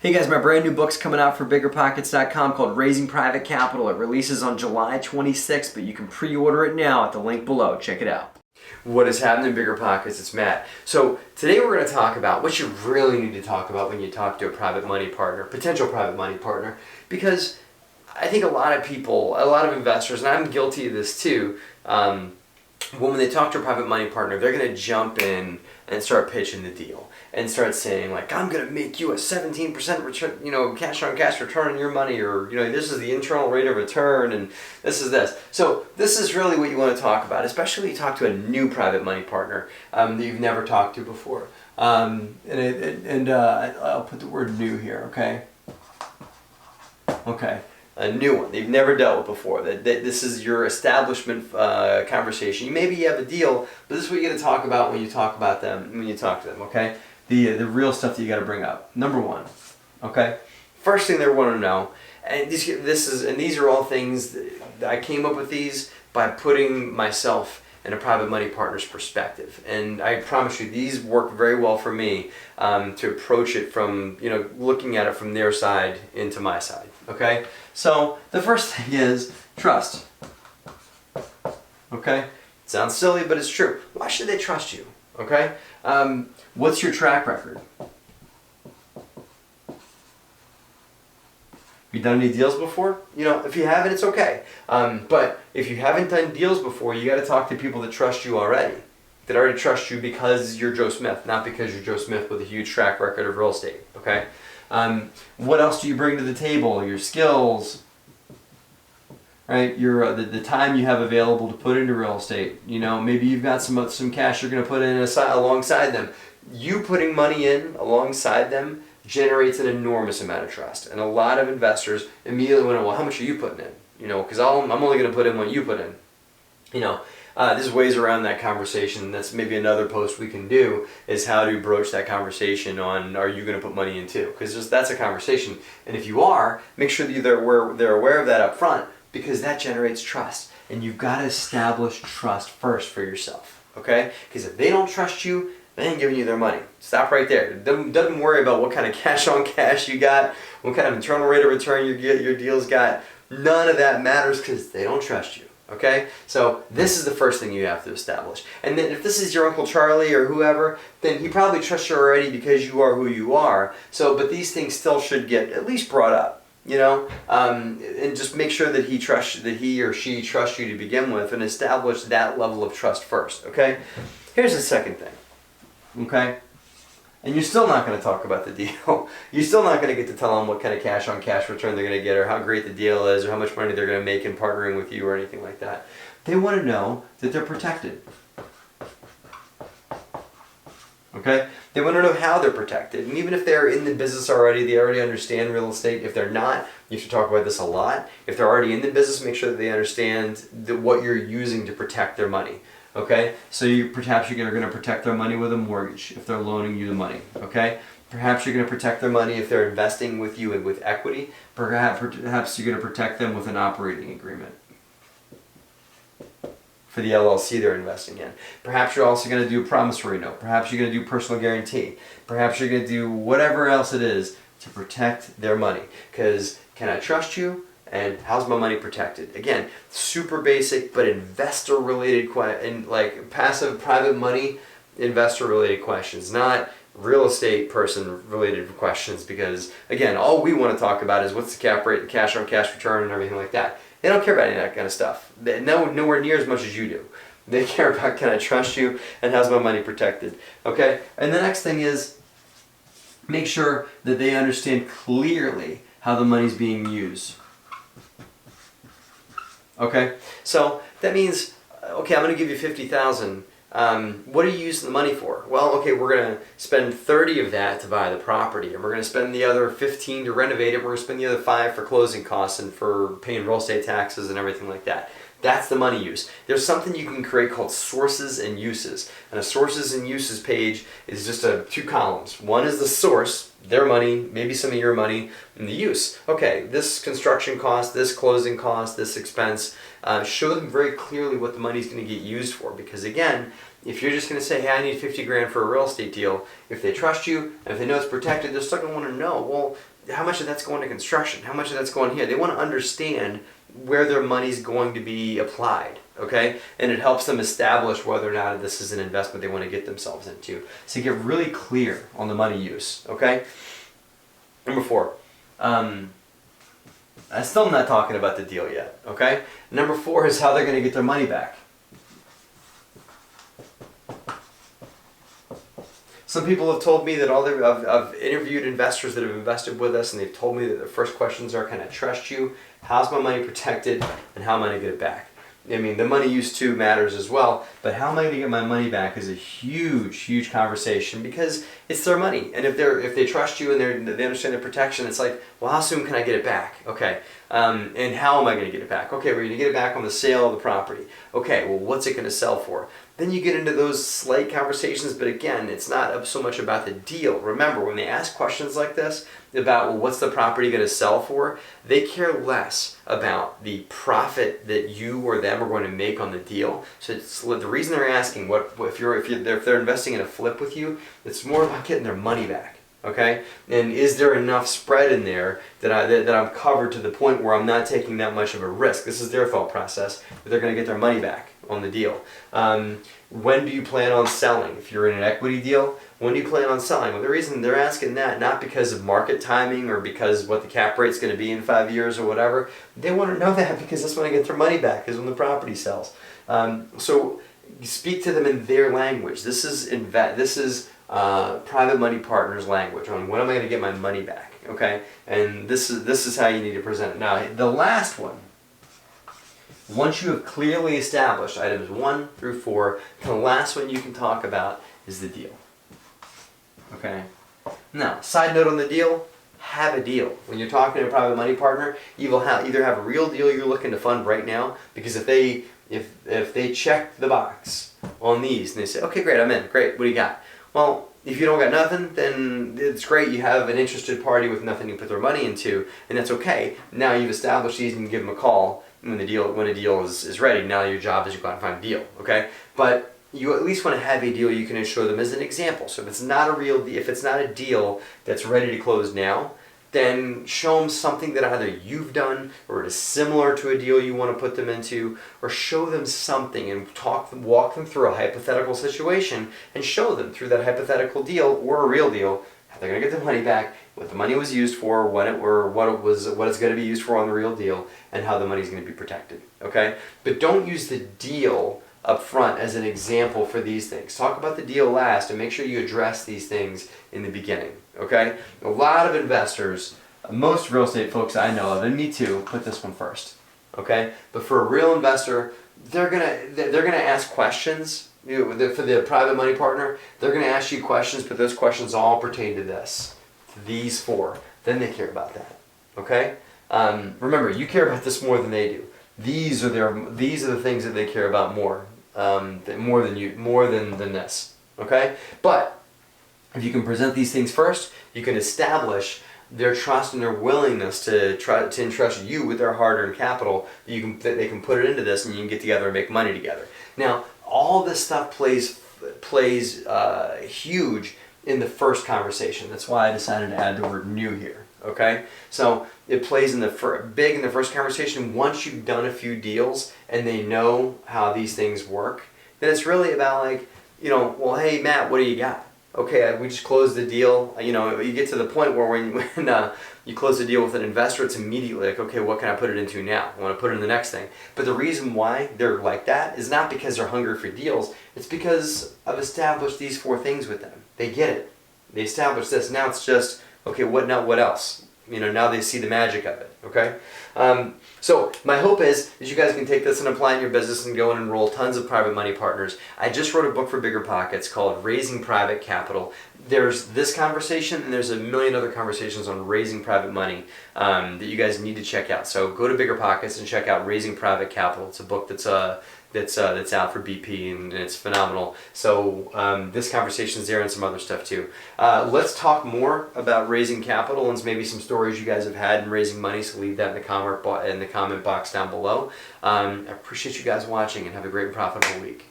Hey guys, my brand new book's coming out for biggerpockets.com called Raising Private Capital. It releases on July 26th, but you can pre-order it now at the link below. Check it out. What is happening, Bigger Pockets? It's Matt. So today we're going to talk about what you really need to talk about when you talk to a private money partner, potential private money partner, because I think a lot of people, a lot of investors, and I'm guilty of this too, when they talk to a private money partner, they're going to jump in and start pitching the deal and start saying like, I'm going to make you a 17% return, cash on cash return on your money, or this is the internal rate of return, and this is this. So this is really what you want to talk about, especially when you talk to a new private money partner that you've never talked to before. I'll put the word new here, okay? Okay. A new one they've never dealt with before. This is your establishment conversation. Maybe you have a deal, but this is what you got to talk about when you talk about them. When you talk to them, okay? The real stuff that you got to bring up. Number one, okay. First thing they want to know, and these are all things that I came up with these by putting myself in a private money partner's perspective, and I promise you these work very well for me to approach it from looking at it from their side into my side. Okay, so the first thing is trust. Okay, sounds silly, but it's true. Why should they trust you? Okay, what's your track record? Have you done any deals before? If you haven't, it's okay. But if you haven't done deals before, you got to talk to people that trust you already. That already trust you because you're Joe Smith, not because you're Joe Smith with a huge track record of real estate. Okay. What else do you bring to the table? Your skills, right? Your the time you have available to put into real estate. Maybe you've got some cash you're going to put in alongside them. You putting money in alongside them generates an enormous amount of trust, and a lot of investors immediately want to, well, how much are you putting in? Because I'm only going to put in what you put in. There's ways around that conversation. That's maybe another post we can do, is how to broach that conversation on, are you going to put money in too? Because that's a conversation, and if you are, make sure that they're aware of that up front, because that generates trust, and you've got to establish trust first for yourself. Okay? Because if they don't trust you, they ain't giving you their money. Stop right there. Doesn't worry about what kind of cash on cash you got, what kind of internal rate of return your deal's got. None of that matters because they don't trust you. Okay? So this is the first thing you have to establish. And then if this is your Uncle Charlie or whoever, then he probably trusts you already because you are who you are. So, but these things still should get at least brought up. And just make sure that he or she trusts you to begin with, and establish that level of trust first. Okay? Here's the second thing. Okay? And you're still not going to talk about the deal. You're still not going to get to tell them what kind of cash on cash return they're going to get, or how great the deal is, or how much money they're going to make in partnering with you, or anything like that. They want to know that they're protected. Okay? They want to know how they're protected. And even if they're in the business already, they already understand real estate. If they're not, you should talk about this a lot. If they're already in the business, make sure that they understand what you're using to protect their money. Okay, so perhaps you're going to protect their money with a mortgage if they're loaning you the money. Okay, perhaps you're going to protect their money if they're investing with you and with equity. Perhaps you're going to protect them with an operating agreement for the LLC they're investing in. Perhaps you're also going to do a promissory note. Perhaps you're going to do personal guarantee. Perhaps you're going to do whatever else it is to protect their money. Because can I trust you? And how's my money protected? Again, super basic, but investor-related and like passive private money, investor-related questions, not real estate person-related questions. Because again, all we want to talk about is what's the cap rate, the cash on cash return, and everything like that. They don't care about any of that kind of stuff. Nowhere near as much as you do. They care about, can I trust you, and how's my money protected? Okay. And the next thing is, make sure that they understand clearly how the money's being used. Okay, so that means, okay, I'm going to give you $50,000. What are you using the money for? Well, okay, we're going to spend 30 of that to buy the property, and we're going to spend the other 15 to renovate it. We're going to spend the other 5 for closing costs and for paying real estate taxes and everything like that. That's the money use. There's something you can create called sources and uses. And a sources and uses page is just 2 columns. One is the source, their money, maybe some of your money, and the use. Okay, this construction cost, this closing cost, this expense. Show them very clearly what the money's going to get used for. Because again, if you're just going to say, hey, I need 50 grand for a real estate deal, if they trust you, and if they know it's protected, they're still going to want to know, well, how much of that's going to construction, how much of that's going here. They want to understand where their money's going to be applied, okay? And it helps them establish whether or not this is an investment they want to get themselves into. So get really clear on the money use, okay? Number 4, I'm still not talking about the deal yet, okay? Number 4 is how they're going to get their money back. Some people have told me that I've interviewed investors that have invested with us, and they've told me that their first questions are, can I trust you? How's my money protected? And how am I going to get it back? I mean, the money use too matters as well, but how am I going to get my money back is a huge, huge conversation, because it's their money. And if they trust you and they understand the protection, it's like, well, how soon can I get it back? Okay. And how am I going to get it back? Okay, we're going to get it back on the sale of the property. Okay, well, what's it going to sell for? Then you get into those slight conversations, but again, it's not so much about the deal. Remember, when they ask questions like this about, well, what's the property going to sell for, they care less about the profit that you or them are going to make on the deal. So the reason they're asking if they're investing in a flip with you, it's more about getting their money back. Okay, and is there enough spread in there that I'm covered to the point where I'm not taking that much of a risk? This is their thought process, that they're going to get their money back on the deal. When do you plan on selling? If you're in an equity deal, when do you plan on selling? Well, the reason they're asking that, not because of market timing or because what the cap rate's going to be in 5 years or whatever. They want to know that because that's when they get their money back, is when the property sells. So you speak to them in their language. This is private money partners language on when am I going to get my money back, okay? And this is how you need to present it. Now, the last one, once you have clearly established items 1 through 4, the last one you can talk about is the deal, okay? Now, side note on the deal, have a deal. When you're talking to a private money partner, you will either have a real deal you're looking to fund right now, because if they check the box on these and they say, okay, great, I'm in, great, what do you got? Well, if you don't got nothing, then it's great. You have an interested party with nothing to put their money into, and that's okay. Now you've established these, and you can give them a call when a deal is ready. Now your job is to go out and find a deal, okay? But you at least want to have a deal you can show them as an example. So if it's not a deal that's ready to close now, then show them something that either you've done or it is similar to a deal you want to put them into, or show them something and walk them through a hypothetical situation and show them through that hypothetical deal or a real deal how they're going to get their money back, what the money was used for, what it's going to be used for on the real deal, and how the money is going to be protected. Okay? But don't use the deal up front as an example for these things. Talk about the deal last and make sure you address these things in the beginning. Okay? A lot of investors, most real estate folks I know of, and me too, put this one first. Okay? But for a real investor, they're gonna ask questions. For the private money partner, they're gonna ask you questions, but those questions all pertain to this, to these 4. Then they care about that. Okay? Remember, you care about this more than they do. These are the things that they care about more than this. Okay? But if you can present these things first, you can establish their trust and their willingness to entrust you with their hard-earned capital. That they can put it into this, and you can get together and make money together. Now, all this stuff plays huge in the first conversation. That's why I decided to add the word "new" here. Okay, so it plays big in the first conversation. Once you've done a few deals and they know how these things work, then it's really about like, well, hey Matt, what do you got? Okay, we just closed the deal. You get to the point where when you close the deal with an investor, it's immediately like, okay, what can I put it into now? I want to put it in the next thing. But the reason why they're like that is not because they're hungry for deals. It's because I've established these 4 things with them. They get it. They established this. Now it's just, okay, what else? Now they see the magic of it, okay? So my hope is you guys can take this and apply it in your business and go and enroll tons of private money partners. I just wrote a book for bigger pockets called Raising Private Capital. There's this conversation and there's a million other conversations on raising private money that you guys need to check out. So go to Bigger Pockets and check out Raising Private Capital. It's a book that's out for BP and it's phenomenal. So this conversation is there and some other stuff too. Let's talk more about raising capital and maybe some stories you guys have had in raising money. So leave that in the comment box down below. I appreciate you guys watching and have a great and profitable week.